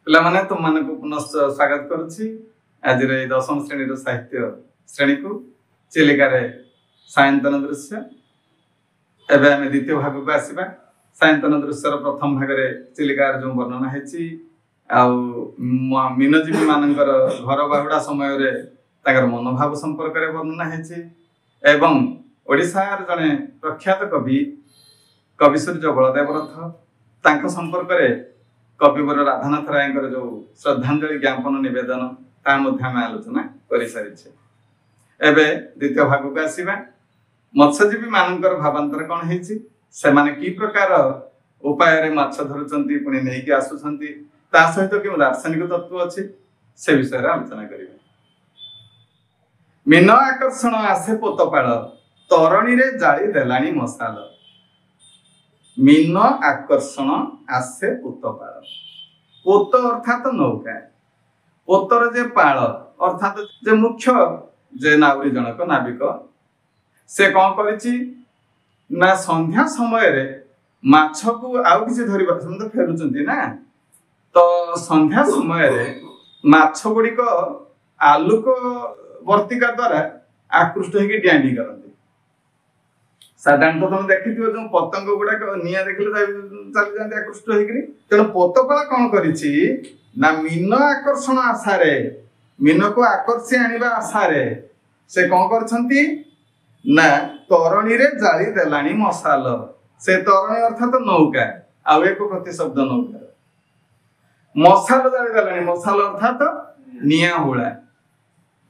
पिलामाने तुम माने को पुनः स्वागत करुछि आज रे 10म श्रेणी रो साहित्य श्रेणी को चिलिका रे सायंतन दृश्य एबे हम द्वितीय भाग को आसीबा। सायंतन दृश्य रो प्रथम भाग रे चिलिका रे जो वर्णना हेछि आ मीनजीवी मानकर घर बाहुडा समय रे ताकर मनोभाव संपर्क रे वर्णना हेछि एवं ओडिसा रे जने प्रख्यात कवि सूर्य बलदेव रथ तांको संपर्क रे कविवर राधानाथ राय जो श्रद्धांजलि ज्ञापन निवेदन ता मध्य आम आलोचना कर सारी। एबे द्वितीय भाग को आसीबा। मत्स्यजीवी मानकर भावांतर कौन हेछि सेमाने की प्रकार उपाय रे माछ धरुचंती पुणी नेकी आसुचंती ता सहित कि दार्शनिक तत्व अछि से विषय रे आलोचना करिबा। मीन आकर्षण आसे पोतपाळ तरणी रे जाळी देलाणी मसाल। मीन आकर्षण आसे पोतपाळ पोत अर्थात नौका पोतर जे पाळ अर्थात जे मुख्य जे नावरी जनक नाविक से कौन करिछि ना संध्या समय रे माछ को आउ किछि धरिबा समझ फेरुचंती ना तो संध्या समय रे माछ गुडी को आलोक वर्तिका द्वारा आकृष्ट होके डियांडी करंती। साधारणतः तुम देखि जो पतंग गुडा निया देखले चली जाते आकृष्ट होकरी तेणु पोतपाळ कौन करिछि ना मीन आकर्षण आशारे मीन को आकर्षी आनिबा आशारे से कौन करछंती ना तरणी रे जाळी देलाणी मसाल। से तरणी अर्थात नौका आउ एक प्रतिशब्द नौका मसाल जाळी देलाणी मसाल अर्थात निया हुळा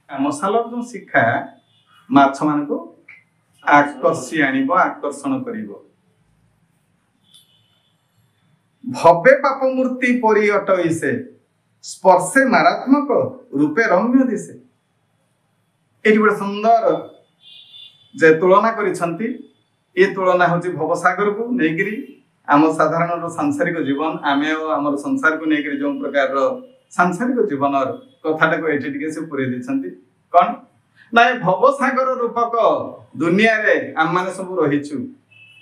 मसाल जो शिखा माछ मान को आकर्षी आनिबो आकर्षण करिबो। भव्य पाप मूर्ति परि अटइसे स्पर्शे मारात्मक रूपे रम्य दिसे। एटी बड़ सुंदर जे तुलना करिसंती ए तुलना होची भवसागर को नेगिरी आम साधारण सांसारिक जीवन आमे हमर संसार को नेगिरी जो प्रकार रो सांसारिक जीवन कथाटा को एटी टिके से पुरे दिसंती कोन ना भवसागर रूपक दुनिया रे आम माने सब रहिछु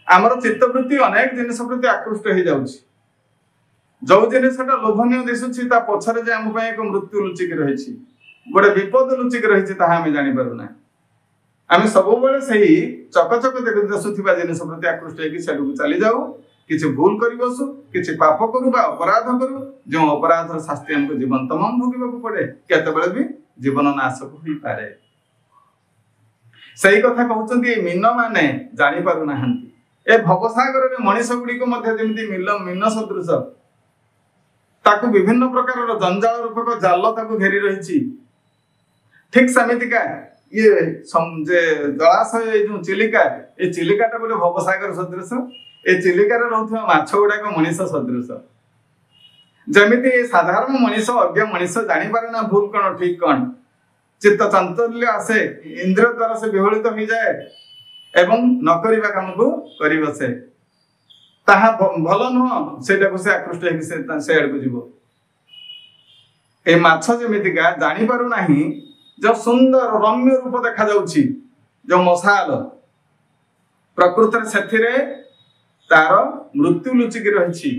हमर चित्तवृत्ति अनेक जिनिस प्रति आकृष्ट हो जाउछि जो जिनिसटा लोभनीय दिसुछि ता पछरे जे हम एक मृत्यु लुचिक रहिछि गोटे विपद लुचिक रहिछि ताहा हम जानि पारुना। आम सब बेले सही चकचक दिसुथिबा जिनिस प्रति आकृष्ट होइकि सेडु चली जाऊ किछि भूल करि बसु किछि पाप करू बा अपराध करू जो अपराध र शास्ति हमको जीवन तमाम भोगिबा को पड़े केते बेले भी जीवन नाश होई पारे। सही कथा कहउचंती मीन माने जानि पारु नाहंती ए भवसागर रे मनीष गुडी को मध्य जेमिति मीन सदृश ताकू विभिन्न प्रकार जंजाल रूपक जाल ताकू घेरी रही ठीक समितिका ये जे जलाशय जो चिलिका ए चिलिकाटा गोटे भवसागर सदृश ए चिलिकार रहउथवा माछ गुडाक मनीष सदृश जेमिति साधारण मनीष अज्ञ मनीष जानि पारे ना भूल कौन ठीक कौन चित्त चांचल्य आसे इंद्रिय द्वारा से विहलित हो जाए एवं न करिबा काम को करि बसे ताहा भल नुह सेटा को से आकृष्ट है से आड़ को जीवो। ए माछ जेमितिका जानि पारु नाही जो सुंदर रम्य रूप देखा जाउछि जो मसाल प्रकृति सेथिरे तार मृत्यु लुचिक रहिछि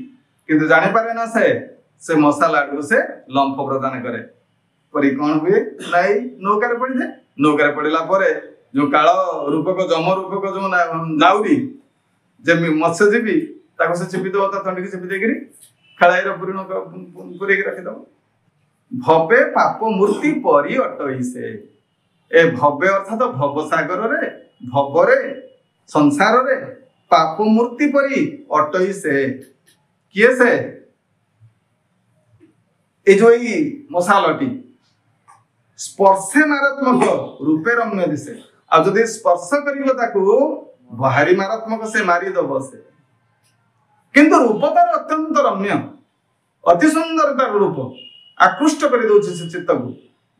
किंतु जानि पारे ना से मसाल आड़ को से लंफ प्रदान करे परी कौन हुए नाई नौकार पड़ी जाए नौकार पड़ला परे जो काल रूपक जम रूपक जो नाउरी जे मत्स्यजीवी ताको से चिपी दो ता तंडी के चिपी देगिरी खळाई रो पूर्ण पूरे के रखि दो। भव्य पाप मूर्ति परी अटइसे ए भव्य अर्थात भवसागर रे भव रे संसार रे पाप मूर्ति परी अटइसे किए से ए जो ई मसालटी स्पर्शे मारात्मक रूपे रम्य दिसे आ जदि स्पर्श करिवो ताकू भारी मारात्मक से मारी दबो से किंतु रूप तार अत्यंत रम्य अति सुंदर तार रूप आकृष्ट कर दउछि से चित्त को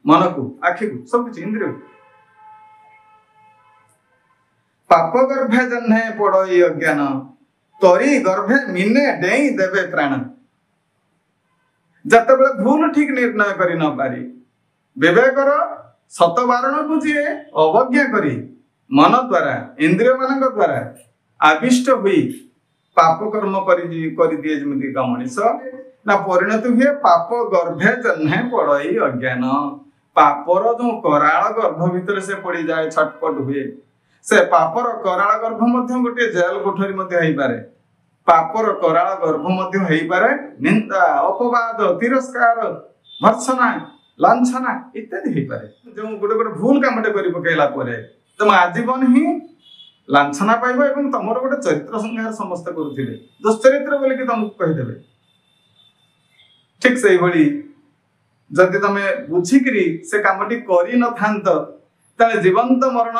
मन को आखि को सब कुछ इंद्रिय पाप गर्भे जन्हे पड़ई अज्ञान तरी गर्भे मिने डेई देवे प्राण। जते बेले भूल ठीक निर्णय करि न पारी विवेकर सत बारण को जी अवज्ञा करी मन द्वारा इंद्रिय मान द्वारा आविष्ट हुई पाप कर्म कर दिए जमी का मनीष ना परिणत हुए पाप गर्भे जन्हे पड़ई अज्ञान। पापर जो कराल गर्भ भितर से पड़ जाए छटपट हुए से पापर कराल गर्भ मध्य गोटे जेल कोठरी मध्य हेई पारे। पापर कराल गर्भ मध्य हेई पारे निंदा अपवाद तिरस्कार भर्त्सना लांछना इत्यादि हेई पारे। जो गोटे गोटे भूल कामटे करि पकेला परे तुम आजीवन ही लांछना पाइबो एवं तमर गोटे चरित्र संहार समस्त करुथिले दुश्चरित्र बोली कि तुमको कहिदेबे। ठीक से भली जदि तमे बुझिकरी से कामटी करि न थांत ताले जीवंत मरण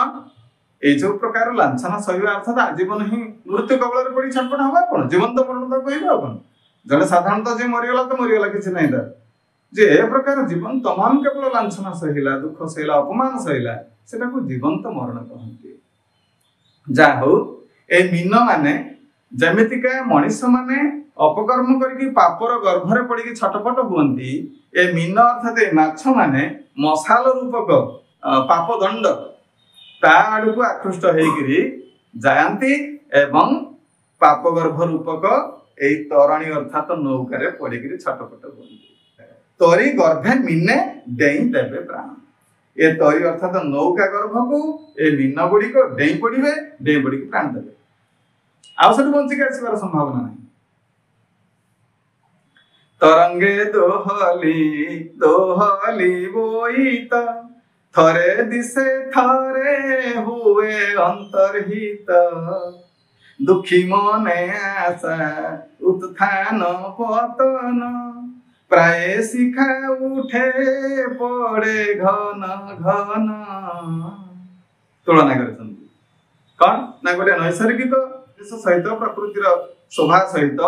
ए जो प्रकार लांछना सहिबा अर्थात आजीवन ही मृत्यु कबल रे पड़ी छटपट हवा कोन जीवंत मरण तो कहिबा कोन। जने साधारणतः जे मरिगला तो मरिगला किछि नै दा जे ए प्रकार जीवन तमाम केवल लांछना सहिला दुख सहिला अपमान सहिला सेटा को जीवंत मरण कहंती। जा हो ए मीन माने जेमितिका मनुष्य माने अपकर्म करके पापर गर्भरे पड़ी छटपट हुअंती ए मीन अर्थात ए माछ माने मसाल रूपक पाप दंड ता आड़ को आकृष्ट होइकरी जायंती एवं पाप गर्भ रूपक ए तरणी अर्थात नौकारे पड़ी छटपट हुअंती। तरी गर्भे मीने डेई देवे प्राण। ए तरी अर्थात नौका गर्भ को ए मीन गुड़िक डेई पड़े डेई पड़ी प्राण देवे आउ सब बंचिक आसबार संभावना नहीं। तरंगे दोहली दोहली बोईत थरे दिसे थरे हुए अंतर्हित दुखी मने आशा उत्थान पतन प्राय शिखा उठे पड़े घन घन। तुलना कर कौन ना गोटे नैसर्गिक सहित प्रकृतिर शोभा सहित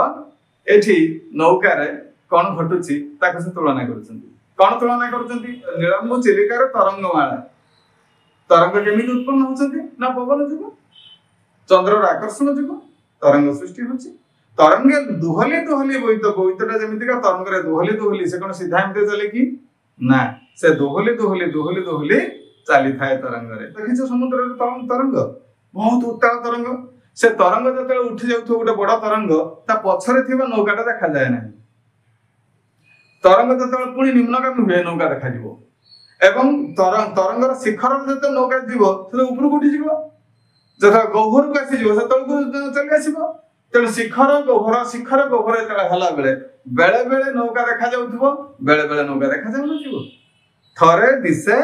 एठी नौकार कौन घटुची ताको से तुलना करुछंती। कौन तुलना करुछंती नीलंबु चिलिकार तरंगमाला तरंग केमिति उत्पन्न होछंती ना पवन जुग चंद्रर आकर्षण जुग तरंग सृष्टि होछि। तरंगे दुहली दुहली बोईत बोईतटा जेमितिका तरंगरे दुहली दुहली से कोन सीधा एमते चले कि ना से दुहली दुहली दुहली दुहली चली थाए तरंगरे। देखिछ समुद्र रे तरंग बहुत उत्ताल तरंग से तरंग जते उठी जाउथो गोटे बड़ तरंग ता पछरे थिबा नौकाटा देखा जाय ना। तरंग जते पुणी निम्नगामी हुए नौका देखा जिवो एवं तरंगर शिखर जते नौका जिवो से ऊपर उठी जिवो जथा गह्वर को आसी जिवो से तळको चली आसीबो। तेणु शिखर गह्वर जेतला हला बेले बेले बेले नौका देखा जाउथबो बेले बेले नौका देखा जाउ नथिबो। थरे दिसे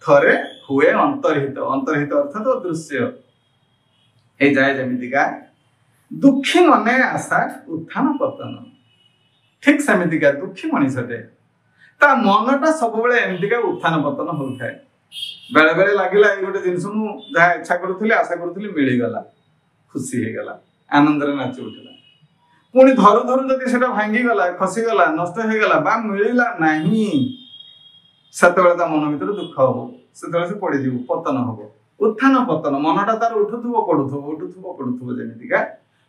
थरे हुए अंतर्हित अंतर्हित अर्थात दृश्य ए जाए जेमितिका दुखी मने आशा उत्थान पतन। ठीक सेमितिका दुखी मनीषटे ता मनटा सब बेले एमितिका उत्थान पतन होउथाय। बेले बेले लागिला ए गोटे जिंस मु जहा इच्छा करूथली आशा करूथली मिली गला खुशी हे गला आनंद रे नाची उठला पुणी धरु धरु जदि सेटा भांगी गला खसी गला नष्ट हे गला बा मिलिला नाही सेतबेले ता मन भीतर दुख हो सेतबेले से पड़ी जीव पतन हो उत्थान पतन मनटा तार उठुथुबो पडुथुबो जेमितिका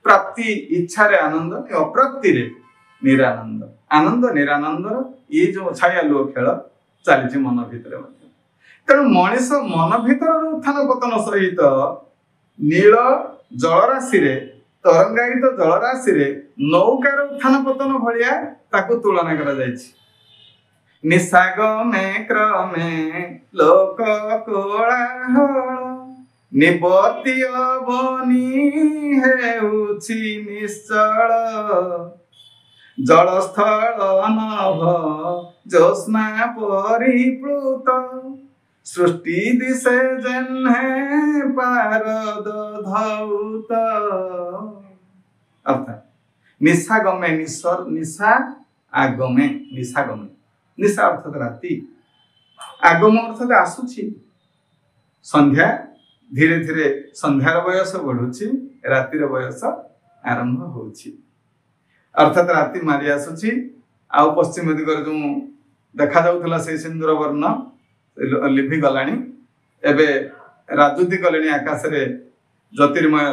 प्राप्ति इच्छा रे आनंद अप्राप्ति रे निरानंद आनंद निरानंदर ये जो छाया लो खेल चली मन भीतर। तेणु मनीष मन भीतर उत्थान पतन सहित नील जलराशि रे तरंगायित जलराशि रे नौकार उत्थान पतन भलिया ताकू तुलना करा जायछि। निशागमे क्रमे लोक कोलाहल निवर्ती अवनी हेउछि निश्चल जलस्थल नभ ज्योत्स्ना परिप्लुत सृष्टि दिशे जन्हे पारद धौत। अर्थात निशागमे निशा आगमे निशागमे निशा अर्थात राति आगम अर्थात आसुछि संध्या धीरे धीरे संध्यार बयस बढ़ुछि रातिर बयस आरंभ होछि अर्थात राति मारी आसुछि आउ पश्चिम दिगरे जो देखा जाउथला से सिंदूर वर्ण लिभि गलानी एबे राजुति कलेनी आकाश रे ज्योतिर्मय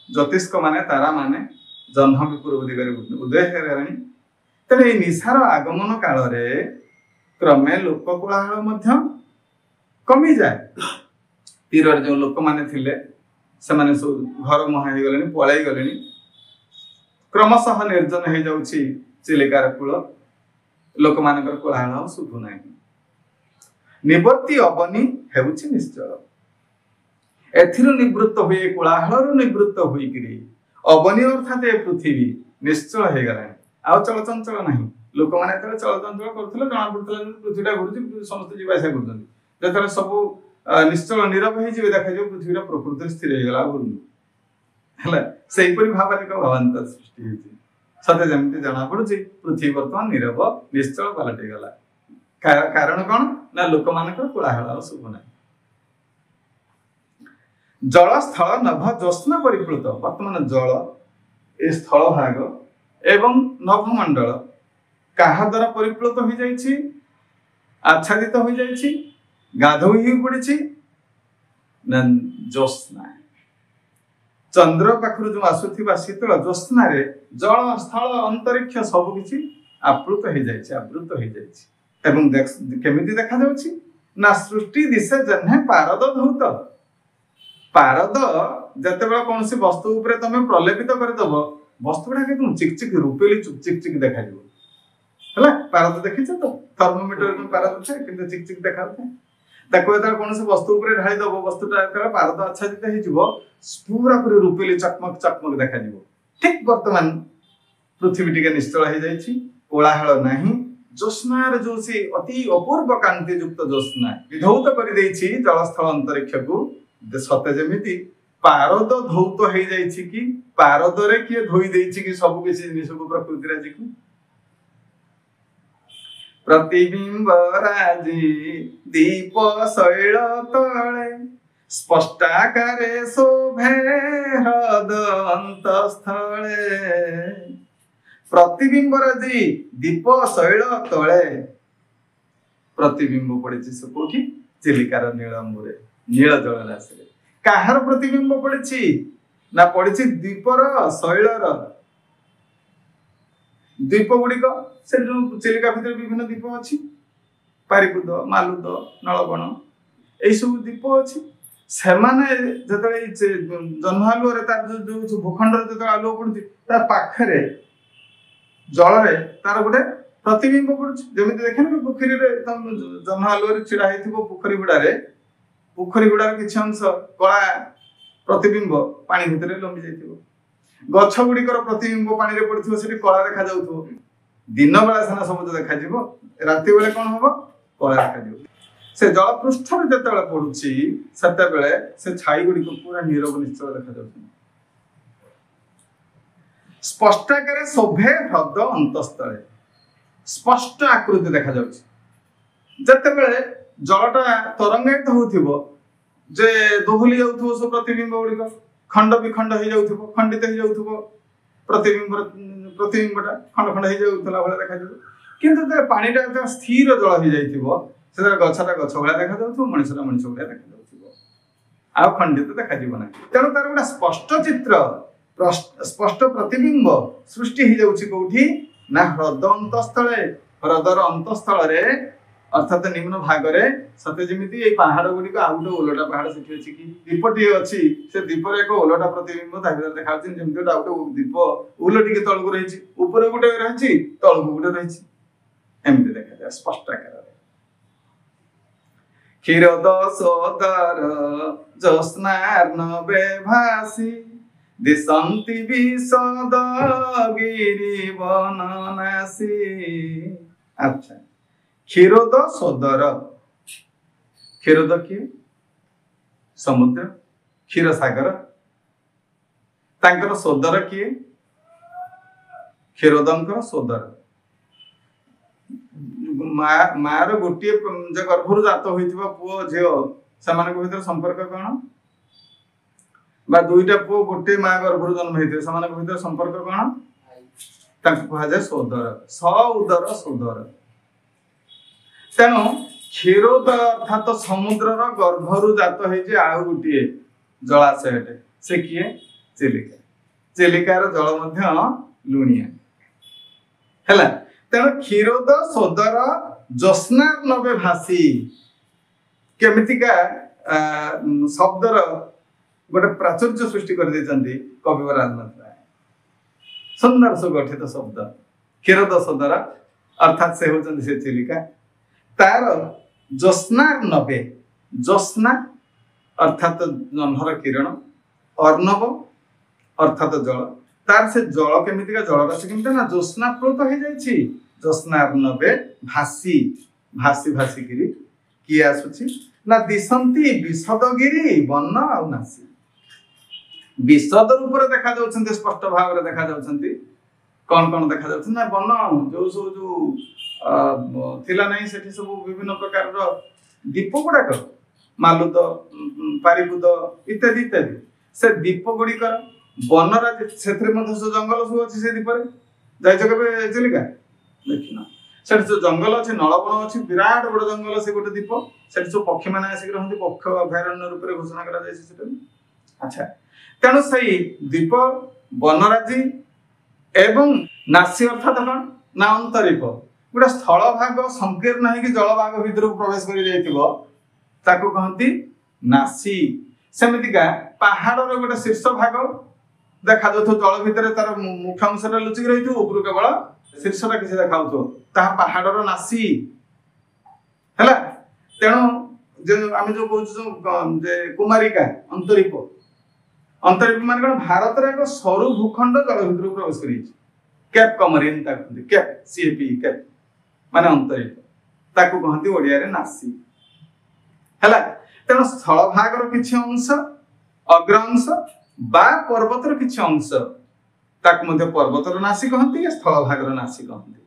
ज्योतिष्क माने तारा माने जन्म पूर्व दिगरे उदय हेरानी। तेरे ए निशार आगमन काल रे क्रमे लोक कोलाहल मध्य कमी जाए। तीर जो लोक माने थिले से माने सब घर मुहाई गलेनी पळाई गलेनी क्रमशः निर्जन हो जाउछि चिलिकार कूल लोक मान कोलाहल शुभु ना निवर्ती अवनी हेउछि निश्चल एथिरु निवृत्त हुए कोलाहल निवृत्त हुई अवनी अर्थात ए पृथ्वी निश्चल हो गला आ चलचंचल नहीं लोक मैंने चलचंचल करते जना पड़ता पृथ्वीटा घूर समस्त जीवासा कर सब निश्चल नीरव हो देखा पृथ्वी प्रकृति स्थिर हो गला घूर्णु से भाव एक भावांतर सृष्टि होती सते जमी जना पड़ी पृथ्वी बर्तमान नीरव निश्चल पलटि गला कारण कौन ना लोक मान कोलाहल शुभ ना जल स्थल नभ ज्योत्स्ना परिप्लुत वर्तमान जल ए स्थल भाग एवं नभमंडल कहा द्वारा परिप्लुत हो जाइछि आच्छादित हो जाइछि गाधोई हो पड़ी ना ज्योत्स्ना चंद्र पाखर जो आसुथिबा शीतल ज्योत्स्ना रे जल स्थल अंतरिक्ष सब किछि आप्लुत हो जाइछि आवृत हो जाइछि एवं केमिति देखा जाउछि ना सृष्टि दिशा जन्हे पारद धौत पारद जते बेला कौन सी वस्तु उपरे तमे प्रलेपित कर दबो वस्तुडा के तुम चिक चिक रूपेली चिक चिक देखा जिवो हला पारद देखिछ तो थर्मोमीटर में पारद छै किंतु चिक चिक देखाउथे ताको एता कौन सी वस्तु उपरे ढाई दबो वस्तुटा एता पारद आच्छादित हे जिवो पूरा पूरी रूपेली चकमक चकमक देखा जिवो ठीक वर्तमान पृथ्वी टिके निश्चल हो जाइछि कोलाहल नाही ज्योत्स्नार जो से अति अपूर्व कांति युक्त ज्योत्स्ना विधौत कर देछि जलस्थल अंतरिक्ष को सते जमिति पारद धौत हो जाइछि कि पारद रे किए धोई देछि कि सब किछि जिनिस को प्रकृति राजी को प्रतिबिंब राजी दीप शैल तळे स्पष्टाकारे शोभे हृद अंतस्थळे प्रतिबिंब राजी दीप शैल तळे प्रतिबिंब पड़े से कोठी चिलिकार नीलंबुरे नील जल राशि कहार प्रतिबिंब पड़ी ना पड़ी द्वीपर शैलर द्वीप गुड़िक से चिलिका भितर विभिन्न द्वीप अच्छी पारिकुद मालुद नलबण यही सब द्वीप अच्छी से जन्म आलुअर जो भूखंड जो आलुओ पड़ी पाखे जल तार गोटे प्रतिबिंब पड़ुछि जमी देखे ना पोखरी जन्म आलुअर छिड़ा हो पोखरी गुड़ार किसी अंश कला प्रतिबिंब पानी भितर लंबी जाइथिबो गछ गुड़िकर प्रतिबिंब पानी रे पड़िथिबो सेठी कला देखा जाउथो दिन बेला साना सबज देखा जिवो राति बेले कोन होबो कला देखा जिवो से जल पृष्ठ रे जते बेले पडुछि सेते बेले से छाई गुड़िक पूरा नीरव निश्चल देखा जाउथि स्पष्ट आकारे शोभे ह्रद अंतस्थळे स्पष्ट आकृति देखा जाउछि जते बेले जलटा तरंगायित होथिबो जे दोहली जाउथबो सब प्रतिबिंब गुड़िक खंड विखंड हो जाउथबो खंडित हो जाउथबो प्रतिबिंबटा खंड खंड हो जाउथला भला देखा जाउ किंतु ते पानीटा त स्थिर जल हो जाइथिबो से गछटा गछ भला देखा जाउथबो मनुष्यटा मनुष्य भला देखा जाउथबो आ खंडित देखा जिवो ना तेनो तार गोटा स्पष्ट चित्र स्पष्ट प्रतिबिंब सृष्टि हो जाउछि कोठी ना ह्रद अंतस्थळे ह्रदर अंतस्थळ रे अर्थात निम्न भाग रे सते जमिति ए पहाड़ गुडी आ गोटे ओलटा पहाड़ सेठी अछि कि दीपटी अछि से दीपर एक ओलटा प्रतिबिंब ता भीतर देखाउछि जमिति गोटे दीप ओलटी के तळगु रहिछि ऊपर गोटे रहिछि तळगु गोटे रहिछि एमिति देखा जाय स्पष्ट आकार रे क्षीरद सोदर ज्योत्स्नार नवे भासी दिशंति विशद गिरि वननासी अच्छा क्षीरोद सोदर क्षीरोद किए समुद्र क्षीर सागर तांकर सोदर किए क्षीरोदंकर सोदर मार गोटे जो गर्भरु जात होइथिबा पुओ झियो समान भीतर संपर्क कौन बा दुईटा पुओ गोटे माँ गर्भरु जन्म होइथिबे समान भीतर संपर्क कौन तांको कहा जाय सोदर स उदर सोदर तेणु क्षीरोद अर्थात समुद्रर गर्भरु जात होइजे आउ गोटे जलाशयटे से किए चिलिका चिलिकार जल मध्य लुणिया हैला तेणु क्षीरोद सोदर ज्योत्स्ना नवे भासी केमितिका शब्दर गोटे प्राचुर्य सृष्टि कर देचंती कवि राजनाथ राय सुंदर सुगठित शब्द क्षीरदोषधर अर्थात से होचंदी से चिलिका तार ज्योत्स्नार नबे ज्योत्स्ना अर्थात जह्नर किरण अर्णव अर्थात जल तार से जल केमितिका जल राशि केमिति ना ज्योत्स्ना प्लुत हो जाइछि ज्योत्स्नार नबे भासी भासी भासी गिरी किए आसुछि ना दिशंती विशदगिरी वन आउ नासी विशद रूप रे देखा जाउछन्ती स्पष्ट भाव रे देखा जाउछन्ती कौन देखा जाउछ ना वन जो सब जो थिला नहीं सेठी सब विभिन्न प्रकार रो दीप गुड़ाक मालुद पारिकुद इत्यादि इत्यादि से दीप गुड़िकर बनराज से जंगल सब अच्छी से दीपरे जाइछ केबे चिलिका देखिना सेठी जो जंगल अच्छे नलबन अच्छी विराट बड़ जंगल से गोटे दीप सेठी जो पक्षी मैंने आसिक रही पक्ष अभयारण्य रूप में घोषणा करा अच्छा तेणु से दीप बनराजी एवं नासी अर्थात कौन ना अंतरीप गोटे स्थल भाग संकीर्ण है कि जल भाग भीतर प्रवेश कर कहती नासी सेमितिका पहाड़ गोटे शीर्ष भाग देखा जाऊ जल भितर तार मुख्य अंश लुचिक रही ऊपर केवल शीर्षटा किसी देखा पहाड़र नासी है तेणु जो आम जो कह कुमारिका अंतरीप अंतरीप मान कौन भारत एक सरु भूखंड जल भितर प्रवेश कर कैप कमरीन कैप सीएपी कैप माने अंतरीप ताकू कहती ओडिया रे नासी है तेणु स्थल भागर किछि अंश अग्र अंश बा पर्वतर किछि अंश ताकू मध्य पर्वतर नासी कहती स्थल भागर नासी कहती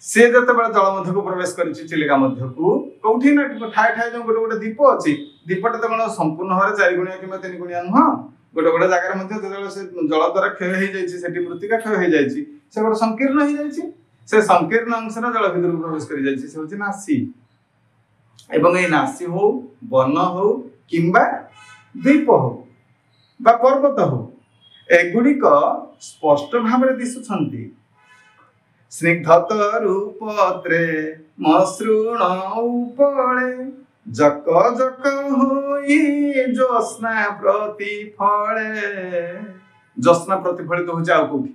से जते बेला जल मध्य को प्रवेश करिछि चिलिका मध्य को कोठी ना ठाय ठाय जो गोटे गोटे दीप अछि दीपटा तो कोन संपूर्ण भाव 4 गुणिया कि 3 गुणिया नुह गोटे गोटे जगह मध्य जते से जल द्वारा क्षय हो जाइछि सेठी मृत्तिका क्षय हो जाइछि से गोटे संकीर्ण हो जाइछि से संकीर्ण अंश ना जल भीतर प्रवेश करि जाइछि से होछि नासी एवं ए नासी हो वन हो किंबा द्वीप हो बा पर्वत हो एगुड़िक स्पष्ट भाव दिशुछंती स्निग्धत रूपत्रे मसृण उपले जक जक होई ज्योत्स्ना प्रतिफले ज्योत्स्ना प्रतिफलित हो जाओ कोठी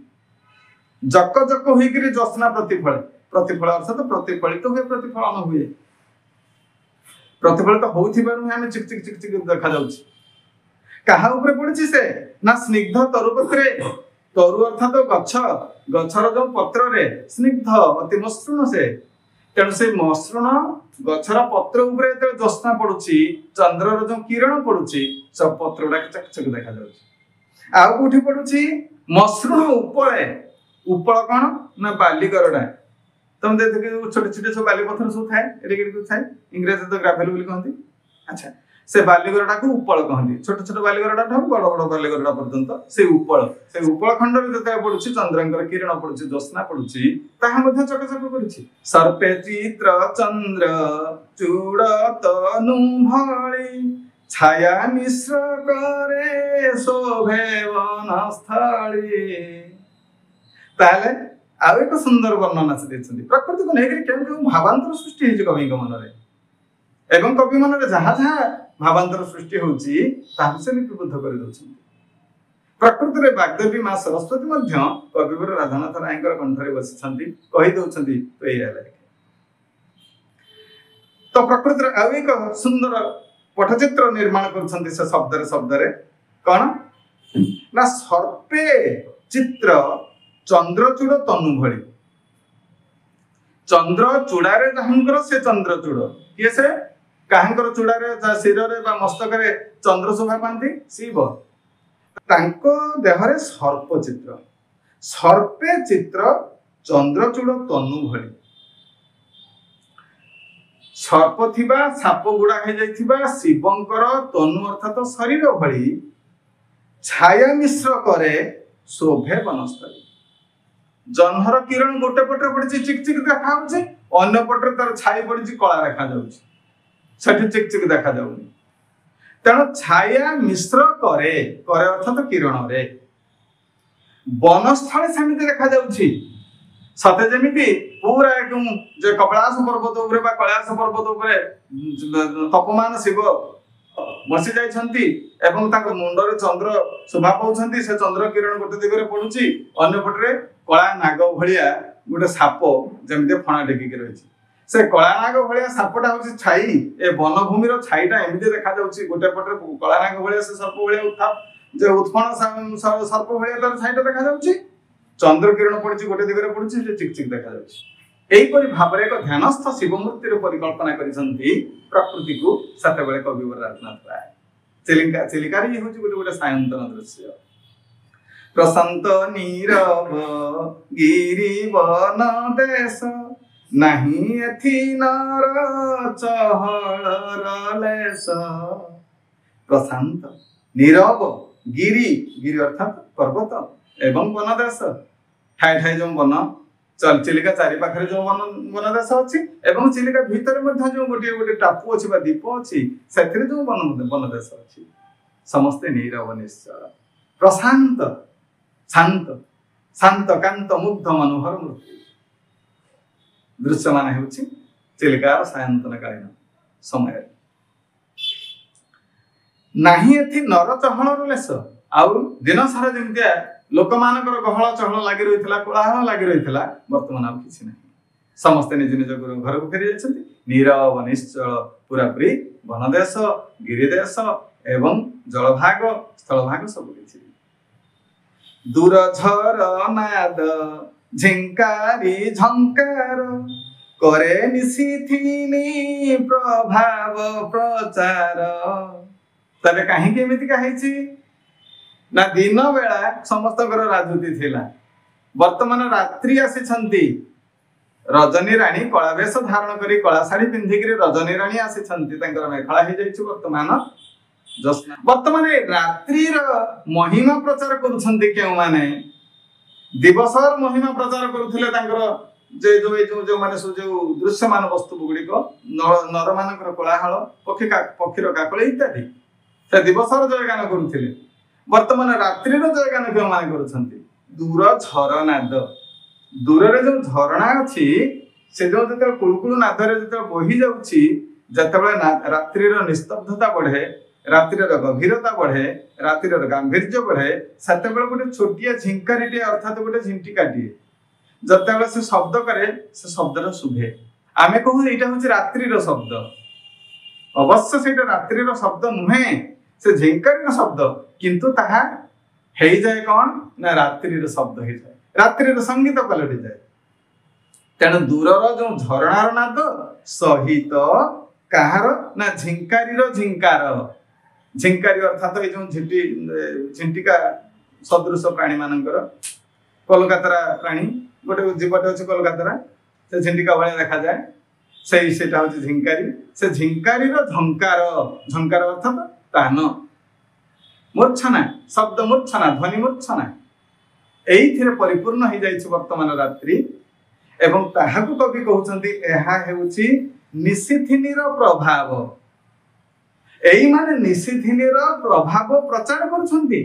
जक जक होई कि ज्योत्स्ना प्रतिफल प्रतिफल अर्थात प्रतिफलित हुए प्रतिफलन हुए प्रतिफलित होउथिबारु हम चिक चिक चिक चिक देखा जाउछि कहा ऊपर पड़छि से ना स्निग्ध तरुपत्रे तरु अर्थात गछ गछर जो पत्र रे स्निग्ध अति मसृण से तेणु से मसृण गछर पत्र ऊपर जे ज्योत्स्ना पड़ुछि चंद्रर जो किरण पड़ुछि सब पत्रडा चक चक देखा जाउछि आ कोठी पड़ुछि मसृण उपले उपल कौन ना बालिकरडा तुम देखो छोटे छोटे सब बाली पत्थर सब थाए एडिक थाए इंग्रेजी तो ग्राफेल बोली कहती अच्छा से बालीगरडा को उपल कहती छोट छोट बालीगरडा ठाऊ बड़ बड़ बालीगरडा पर्यंत से उपल खंड रे जते पड़ुछि चंद्रंकर किरण पड़ुछि ज्योत्स्ना पड़ुछि ताहा मध्ये चकचक करुछि सर्पे चित्र चंद्र चूड़ तनु भଳି छाया मिश्र करे शोभे वनस्थली ताले आउ एक सुंदर वर्णना से देछन्ती प्रकृति को लेकर केउ भावांतर सृष्टि होछि कवि मन रे एवं कवि मन रे जहा जहा भावांतर सृष्टि होछि ताहा से लिपिबद्ध कर दोछन्ती प्रकृति रे वाग्देवी मां सरस्वती मध्य कविवर राधानाथ रायकर कंठरे बसिछन्ती कहि दोछन्ती तो एया लागे तो प्रकृति रे आउ एक सुंदर पटचित्र निर्माण करछन्ती से शब्द रे कोन ना सर्पे चित्र चंद्रचूड़ तनु भଳି चंद्र चूड़ारे जहांकर से चंद्रचूड़ किए से काहांकर चूड़ारे शिर रे बा मस्तक रे चंद्र शोभा पांती शिव तांको देहरे सर्प चित्र सर्पे चित्र चंद्रचूड़ तनु भଳି सर्प थिबा साप गुडा हे जाइथिबा शिवंकर तनु अर्थात शरीर भଳି छाया मिश्र करे शोभे वनस्थली जह्नर किरण गोटे पटे पड़ी चिक चिक देखा होछि अन्य पटे तार छाई पड़ी कला देखा जाउछि सेठी चिक चिक देखा जाउनी तेणु छाया मिश्र करे करे अर्थात किरण रे वनस्थली सेमिति देखा जाउछि सते जेमिति पूरा एकदम जे कपलास पर्वत ऊपर बा कैलाश पर्वत ऊपर तपमान शिव बसी जाइछन्ती एवं ताको मुंडरे चंद्र शोभा पाउछन्ती से चंद्र किरण गोटे दिगरे पडुछि अन्य पटरे कला नाग भलिया गोटे साप जमी फणा टेकिक रही से कला नाग भाया सापटा हूँ छाई ए वनभूमि छाईटा एमती देखा गोटे पटे कला नाग भाया से सर्प भाया उत्पन्न सर्प भाया तार छाईटा देखा चंद्र किरण पड़ी गोटे दिगरे पड़ी चिकचिक देखा यहीपरि भाव एक ध्यानस्थ शिवमूर्ति परिकल्पना करिसंती प्रकृति को सतबेले कवि वरराजनाथ राय चिलिका चिलिका ये हूँ गोटे गोटे सायंतन दृश्य प्रशांत नीरव गिरिवन देश नहीं एथि नर चहल लेस प्रशांत नीरव गिरी गिरी अर्थात पर्वत एवं वन देश ठाई ठाई जो वन चिलिका चारि पाखरे जो वन देश अच्छी एवं चिलिका भितर जो गोटे गोटे टापू अच्छी द्वीप अच्छी से जो वन देश अच्छी समस्ते नीरव निश्चल प्रशांत शांत शांत कांत मुग्ध मनोहर मूर्ति दृश्यमान होउछि चिलिकार सायंतन कालीन समय नाही एथि नर चहलर लेस आउ दिन सारा जेमतिया लोक मानकर गहळ चहल लागि रहितला कोलाहल लागि रहितला वर्तमान आ किछि नाही समस्त निज निज घर को फेरी जाइछन्ति नीरव निश्चल पूरापूरी वनदेश गिरिदेश एवं जलभाग स्थलभाग सब किछि दूर झर नाद झिंकारी झंकार करे निशिथिनी प्रभाव प्रचार तबे कहीं केमिति कहिछि ना दिन बेला समस्त राजूति थिला वर्तमान रात्रि आसी रजनी राणी कला वेश धारण करी कला शाढ़ी पिंधिक रजनी राणी आसी मेखला हो जाइए वर्तमान जस्ना वर्तमान रात्रि महिमा प्रचार करुने दिवसर महिमा प्रचार करुले जो माने जो दृश्यमान वस्तु गुड़िक नर मान कोलाहल पक्षीर काकल इत्यादि से दिवसर जयगान करुले वर्तमान रात्रि जयगान क्यों मान कर दूर झरनाद दूर जो झरणा अच्छी से जो कुलकुल नादरे जो बही जाते रात्रि निस्तब्धता बढ़े रात्रि गभीरता बढ़े रात्रि गांभीर्य बढ़े से गोटे छोटिया झिंकारी अर्थात गोटे झिंटिकाटीए जते से शब्द करे से शब्द शुभे आमे कहू यहाँ हूँ रात्रि शब्द अवश्य से रात्रि शब्द नुहे से झिंकारी शब्द किंतु ताहा हे जाए कौन ना रात्रि शब्द हो जाए रात्रि संगीत पलटि जाए तेणु दूरर जो झरणार नाद सहित कहार ना झिंकारी झिंकार झिंकारी अर्थात ये जो झिंटिका सदृश प्राणी मानकर कोलकाता प्राणी गोटे जीवटे अच्छे कोलकाता से झिंटिका भाया देखा जाए से हूँ झिंकारी से झिंकारी झंकार झंकार अर्थात तान मूर्छना शब्द मूर्छना ध्वनि मूर्छना यही परिपूर्ण हो जाइए वर्तमान रात्रि एवं ताहाकु कवि कहउछन्ति एहा हेउछि निशिथिनीर प्रभाव एई माने निशिथिनीर प्रभाव प्रचार करुछन्ति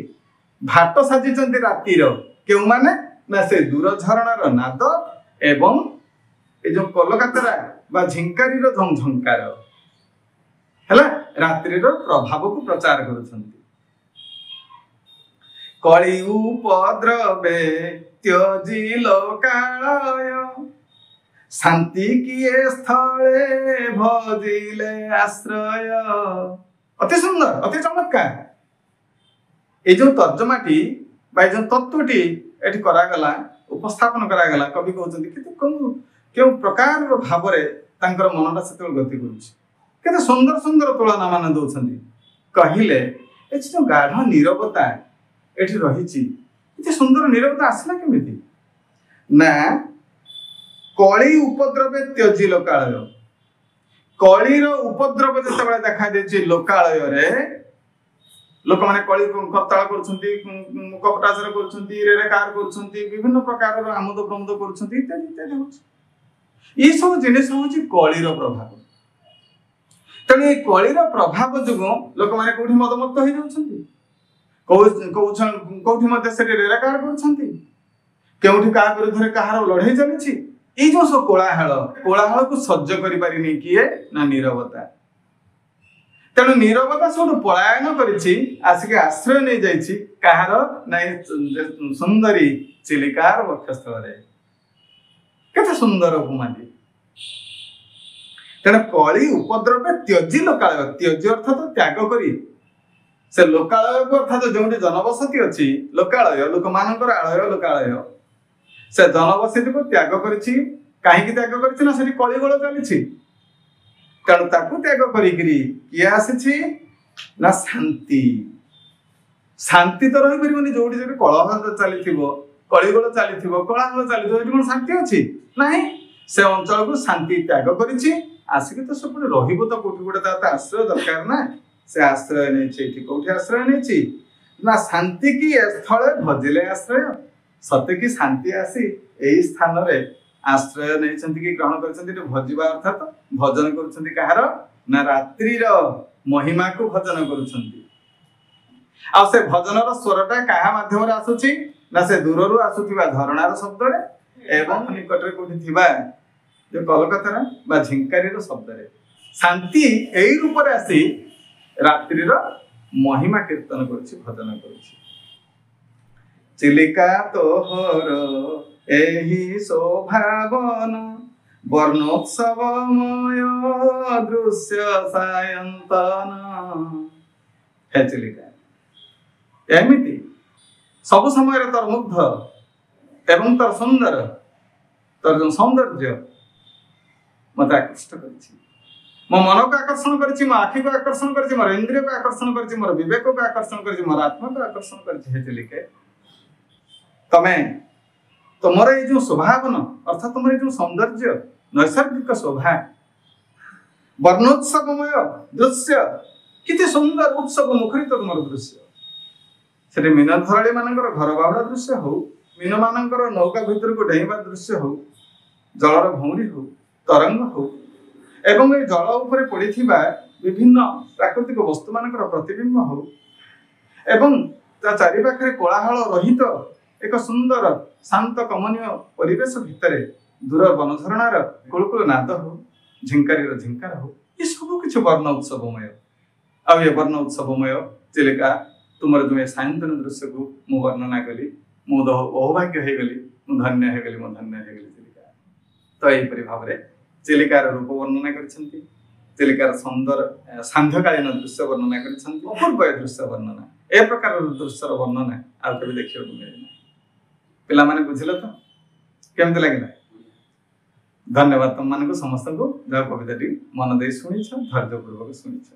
भाट साजिछन्ति रातिर केउ माने ना से दूर झरणार नाद एवं ए जो कोलकाता बा झिंकारीर झंझंकार हला रात्रिर प्रभाव को प्रचार करुछन्ति कଳି उपद्रवे त्यजी लोकालय शांति किए स्थले भजिले आश्रय अति सुंदर अति चमत्कार ये जो तर्जमाटी बा जो तत्वटी एठी करागला उपस्थापन करागला कवि कहउछन्ति केउ प्रकार भाव रे तांकर मनटा सेतल गति करूछि केते सुंदर सुंदर तुलना मान दउछन्ति कहिले ए जो गाढ़ नीरवता एठी रहिछि इते सुंदर नीरवता आसला केमिति ना कଳି उपद्रवे त्यजी लोकालय कଳିर उपद्रव जतबे देखा देछि लोकालय रे लोक माने कଳି करताळ करछन्ति कपटाचर करछन्ति रेरेकार करछन्ति विभिन्न प्रकार रो आमोद प्रमोद करछन्ति इत्यादि इत्यादि होछि ई सब जिनिस होछि कଳିर प्रभाव तेणु ये कलिर प्रभाव जो लोक मैंने कौटी मदमत्त हो जाउछन्ति कौटी मध्य से रेराकार करछन्ति केउठी का विरुद्ध कहार लड़ाई चली ये जो सब कोलाहल को सह्य करि पारिनी किए ना नीरवता तेणु नीरवता सब पलायन करिछि आसिक आश्रय नहीं जाइछि कहार नाई सुंदरी चिलिकार वक्षस्थल रे केते सुंदर उपमा दी तेणु कली उपद्रव त्यजी लोकालय त्यजी अर्थात त्याग करी से लोकालय को अर्थात जो जनबसती अच्छी लोकालय लोक मानकर आलय लोकालय से जनबसती को त्याग करिछि कहीं त्याग करिछि ना सेठी कलिगोल चली तेणु ताकू त्याग करी किए आसी ना शांति शांति तो रही पारे जोटी जो कलह चली कलिगोल चली कोलाहल चली कौन शांति अच्छी ना से अंचल को शांति त्याग करिछि आसिक तो सब रहिबो तो कोठी गोटे आश्रय दरकार ना से आश्रय नहीं कौटी आश्रय नहीं ना शांति की स्थले भजिले आश्रय सत्य की शांति आसी यही स्थान रे आश्रय नहीं कि ग्रहण कर भजिबा अर्थात भजन कर कहार ना रात्रि महिमा को भजन कर भजन स्वरटा क्या मध्यम आसुची ना से दूर आसुवा झरणार शब्द एवं निकट कौटी जो कलकतार झिंकारी शब्द शांति यही रूप में आसी रात्रि महिमा कीर्तन भजन कर चिलिका तोहर एही शोभावन वर्णोत्सवमय दृश्य सायंतन हे चिलिका एमिति सब समय तोर मुग्ध एवं तोर सुंदर तोर जो सौंदर्य मत आकृष्ट कर मो मन को आकर्षण कर मो आखि को आकर्षण कर मोर इंद्रिय को आकर्षण कर मोर विवेक को आकर्षण कर मोर आत्मा को आकर्षण कर तमे तुमर ये जो स्वभावन अर्थात तुम जो सौंदर्य नैसर्गिक शोभा वर्णोत्सवमय दृश्य कितने सुंदर उत्सव मुखरित तुम दृश्य से मीन धराड़ी मान घर बाहुड़ा दृश्य हो मीन मान नौका भीतर को डेइबा दृश्य हो जलर भौरी हो तरंग हो एवं ये जल उपरे पड़िथिबा विभिन्न प्राकृतिक वस्तु मानकर प्रतिबिंब हो एवं ता चारि पाखरे कोलाहल रहित एक सुंदर शांत कमनीय परिवेश भितर दूर बनझरणार कुलकुल नाद हो झिंकारी झिंकार हो ये सब किछ वर्ण उत्सवमय आ ये वर्ण उत्सवमय चिलिका तुम जो सायंतन दृश्य को मु वर्णना कली मु अहोभाग्य हो गली मु धन्य हो गली मु धन्य हो गली चिलिका तो यहीपरि भाव में चिलिकार रूप वर्णना करछंती चिलिकार सुंदर सांध्यकालीन दृश्य वर्णना करछंती अपूर्व दृश्य वर्णना ए प्रकार दृश्यर वर्णना आ कभी देखियो मिले पिला माने बुझिले तो केमते लागिला धन्यवाद तुम मानको समस्त को जय कविताटी मन दे सुनिछ धैर्य पूर्वक सुनिछ।